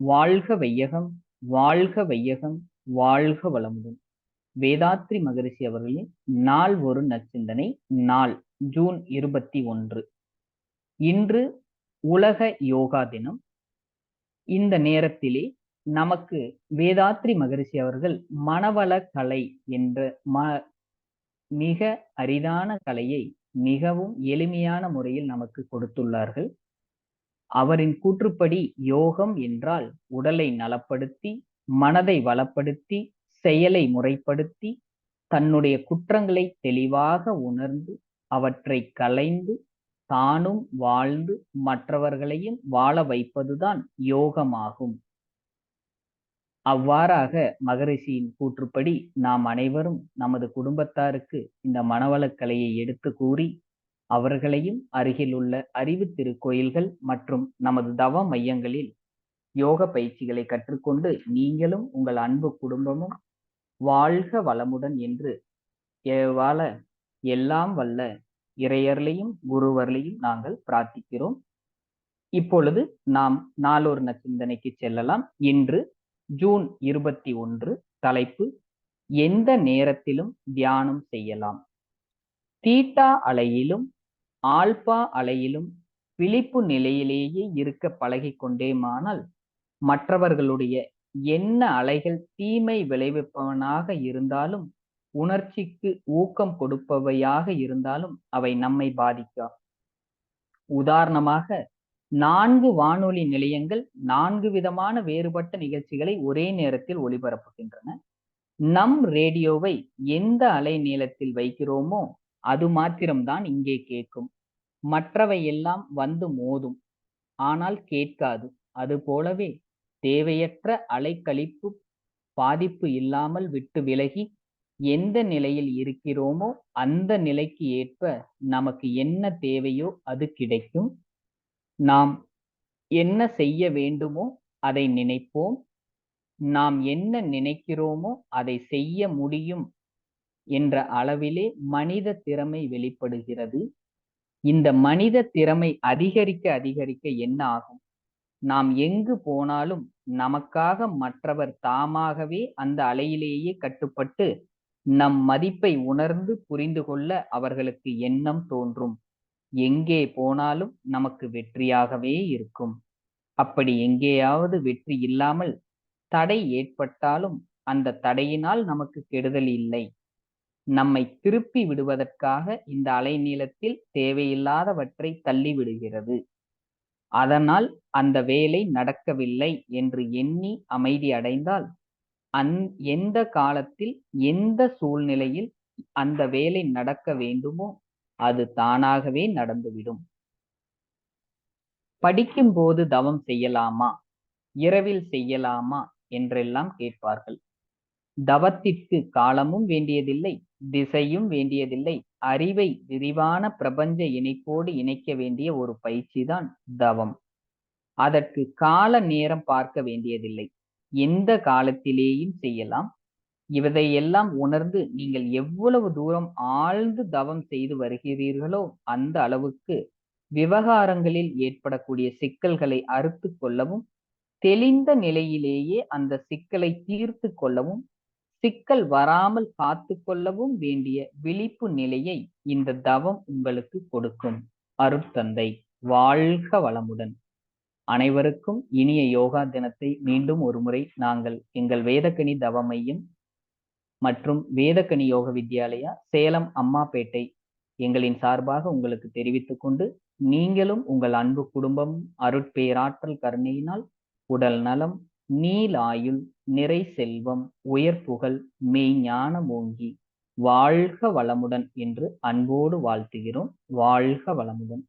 வாழ்க வையகம், வாழ்க வையகம், வாழ்க வளமுடன். வேதாத்ரி மகரிஷி அவர்களின் நாள் ஒரு நச்சிந்தனை. நாள் ஜூன் 21. இன்று உலக யோகா தினம். இந்த நேரத்திலே நமக்கு வேதாத்ரி மகரிஷி அவர்கள் மனவள கலை என்ற மிக அரிதான கலையை மிகவும் எளிமையான முறையில் நமக்கு கொடுத்துள்ளார்கள். அவரின் கூற்றுப்படி யோகம் என்றால் உடலை நலப்படுத்தி, மனதை வளப்படுத்தி, செயலை முறைப்படுத்தி, தன்னுடைய குற்றங்களை தெளிவாக உணர்ந்து, அவற்றை களைந்து, தானும் வாழ்ந்து மற்றவர்களையும் வாழ வைப்பதுதான் யோகமாகும். அவ்வாறாக மகரிஷியின் கூற்றுப்படி நாம் அனைவரும் நமது குடும்பத்தாருக்கு இந்த மனவளக்கலையை எடுத்து கூறி, அவர்களையும் அருகில் உள்ள அறிவு திருக்கோயில்கள் மற்றும் நமது தவ மையங்களில் யோக பயிற்சிகளை கற்றுக்கொண்டு நீங்களும் உங்கள் அன்பு குடும்பமும் வாழ்க வளமுடன் என்று வாழ எல்லாம் வல்ல இறையர்களையும் குருவர்களையும் நாங்கள் பிரார்த்திக்கிறோம். இப்பொழுது நாம் நாளொரு நச்சிந்தனைக்கு செல்லலாம். இன்று ஜூன் 21. தலைப்பு: எந்த நேரத்திலும் தியானம் செய்யலாம். தீட்டா அலையிலும் ஆல்பா அலையிலும் விழிப்பு நிலையிலேயே இருக்க பழகிக்கொண்டேமானால் மற்றவர்களுடைய என்ன அலைகள் தீமை விளைவிப்பவனாக இருந்தாலும், உணர்ச்சிக்கு ஊக்கம் கொடுப்பவையாக இருந்தாலும் அவை நம்மை பாதிக்கா. உதாரணமாக, 4 வானொலி நிலையங்கள் 4 விதமான வேறுபட்ட நிகழ்ச்சிகளை ஒரே நேரத்தில் ஒளிபரப்புகின்றன. நம் ரேடியோவை எந்த அலை நீளத்தில் வைக்கிறோமோ அது மாத்திரம்தான் இங்கே கேட்கும். மற்றவை எல்லாம் வந்து மோதும், ஆனால் கேட்காது. அதுபோலவே தேவையற்ற அலைக்கழிப்பு பாதிப்பு இல்லாமல் விட்டு விலகி எந்த நிலையில் இருக்கிறோமோ அந்த நிலைக்கு ஏற்ப நமக்கு என்ன தேவையோ அது கிடைக்கும். நாம் என்ன செய்ய வேண்டுமோ அதை நினைப்போம். நாம் என்ன நினைக்கிறோமோ அதை செய்ய முடியும் என்ற அளவிலே மனித திறமை வெளிப்படுகிறது. இந்த மனித திறமை அதிகரிக்க அதிகரிக்க என்ன ஆகும்? நாம் எங்கு போனாலும் நமக்காக மற்றவர் தாமாகவே அந்த அலையிலேயே கட்டுப்பட்டு நம் மதிப்பை உணர்ந்து புரிந்து கொள்ள அவர்களுக்கு எண்ணம் தோன்றும். எங்கே போனாலும் நமக்கு வெற்றியாகவே இருக்கும். அப்படி எங்கேயாவது வெற்றி இல்லாமல் தடை ஏற்பட்டாலும் அந்த தடையினால் நமக்கு கெடுதல் இல்லை. நம்மை திருப்பி விடுவதற்காக இந்த அலைநீளத்தில் தேவையில்லாதவற்றை தள்ளி விடுகிறது. அதனால் அந்த வேலை நடக்கவில்லை என்று எண்ணி அமைதி அடைந்தால் எந்த காலத்தில் எந்த சூழ்நிலையில் அந்த வேலை நடக்க வேண்டுமோ அது தானாகவே நடந்துவிடும். படிக்கும் போது தவம் செய்யலாமா, இரவில் செய்யலாமா என்றெல்லாம் கேட்பார்கள். தவத்திற்கு காலமும் வேண்டியதில்லை, திசையும் வேண்டியதில்லை. அறிவை விரிவான பிரபஞ்ச இணைப்போடு இணைக்க வேண்டிய ஒரு பயிற்சிதான் தவம். அதற்கு கால நேரம் பார்க்க வேண்டியதில்லை, எந்த காலத்திலேயும் செய்யலாம். இதையெல்லாம் உணர்ந்து நீங்கள் எவ்வளவு தூரம் ஆழ்ந்து தவம் செய்து வருகிறீர்களோ அந்த அளவுக்கு விவகாரங்களில் ஏற்படக்கூடிய சிக்கல்களை அறுத்து கொள்ளவும், தெளிந்த நிலையிலேயே அந்த சிக்கலை தீர்த்து கொள்ளவும், சிக்கல் வராமல் காத்து கொள்ளவும் வேண்டிய விழிப்பு நிலையை இந்த தவம் உங்களுக்கு கொடுக்கும். அருட்தந்தை வாழ்க வளமுடன். அனைவருக்கும் இனிய யோகா தினத்தை மீண்டும் ஒரு முறை நாங்கள் எங்கள் வேதக்கனி தவ மையம் மற்றும் வேதக்கனி யோக வித்யாலயா சேலம் அம்மாப்பேட்டை எங்களின் சார்பாக உங்களுக்கு தெரிவித்துக் கொண்டு, நீங்களும் உங்கள் அன்பு குடும்பமும் அருட்பேராற்றல் கருணையினால் உடல் நலம், நீல் ஆயுள், நிறை செல்வம், உயர் புகழ், மெய்ஞானம் ஓங்கி வாழ்க வளமுடன் என்று அன்போடு வாழ்த்துகிறோம். வாழ்க வளமுடன்.